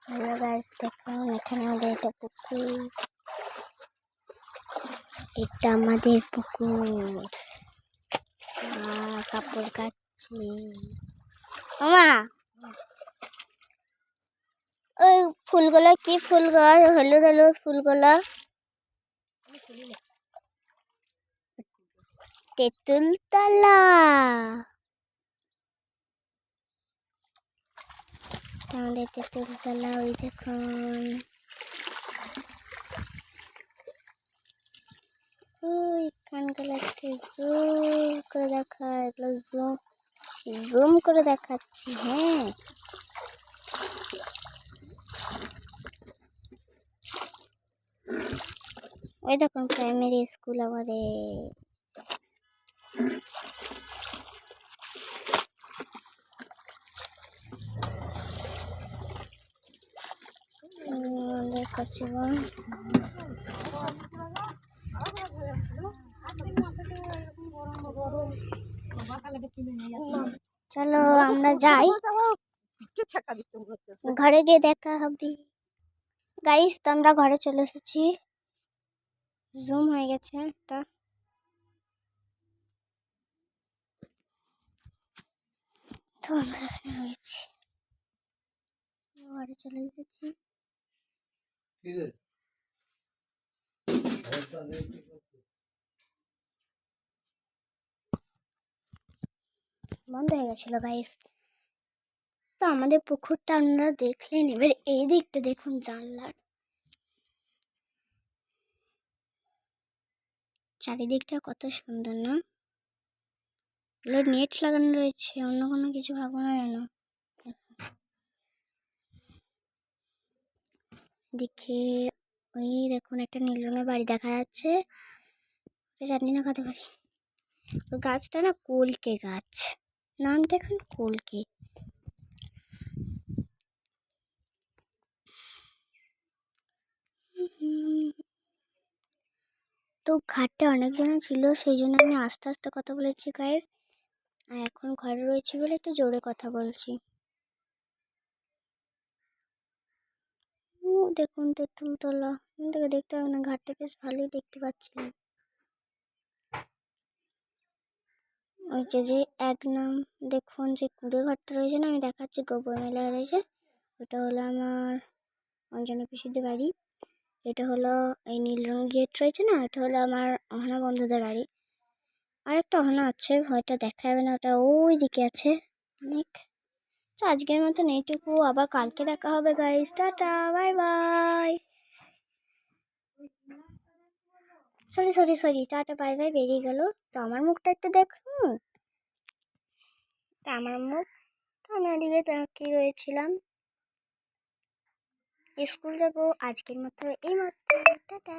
Hello guys, দেখুন এখানে আমাদের এটা পুকুর, এটা আমাদের পুকুর। কাপড় কাচ্ছি। মামা, ওই ফুলগুলো কি ফুল গাছ? হলুদ হলুদ ফুলগুলো তেঁতুল তলা। আমাদের তেঁতুল তলা, ওই দেখুন ওই কানগুলো জুম করে দেখা, এগুলো জুম করে দেখাচ্ছি। হ্যাঁ, ওই দেখুন প্রাইমারি স্কুল আমাদের। দেখাচ্ছি চলো আমরা যাই, ঘরে গিয়ে দেখা হবে। গাইস, তো আমরা ঘরে চলে এসেছি। জুম হয়ে গেছে একটা। তো আমরা এখানে রয়েছি, ঘরে চলে এসেছি। বন্ধ হয়ে গেছিল গাইস। তো আমাদের পুকুরটা আপনারা দেখলেন। এবার এই দিকটা দেখুন, জানলার চারিদিকটা কত সুন্দর না? এগুলো নেট লাগানো রয়েছে, অন্য কোনো কিছু ভাবো না কেন। দেখে ওই দেখুন একটা নীল রঙের বাড়ি দেখা যাচ্ছে, জানি না কত বাড়ি। ওই গাছটা না কলকে গাছ, নাম দেখুন কলকে। তো ঘাটে অনেকজন ছিল, সেই জন্য আমি আস্তে আস্তে কথা বলেছি গাইস। আর এখন ঘরে রয়েছি বলে একটু জোরে কথা বলছি। দেখুন তেঁতুল তলা, থেকে দেখতে হবে না, ঘাটটা বেশ ভালোই দেখতে পাচ্ছিলাম। ওই যে এক নাম দেখুন, যে কুড়ে ঘরটা রয়েছে না, আমি দেখাচ্ছি, গোবর মেলা রয়েছে, ওটা হলো আমার অঞ্জনা পিসিদের বাড়ি। এটা হলো এই নীল রঙের গেট রয়েছে না, এটা হলো আমার অহনা বন্ধুদের বাড়ি। আর একটা অহনা আছে, হয়তো দেখা যাবে না, ওটা ওই দিকে আছে অনেক। তো আজকের মতন এইটুকু, আবার কালকে দেখা হবে guys. Tata, bye bye. Sorry sorry sorry, tata bye bye বেরিয়ে গেল। তো আমার মুখটা একটু দেখুন, তা আমার মুখ। তো আমি ওদিকে তাকিয়ে রয়েছিলাম, স্কুল যাবো আজকের মতো এই মাত্র। টাটা।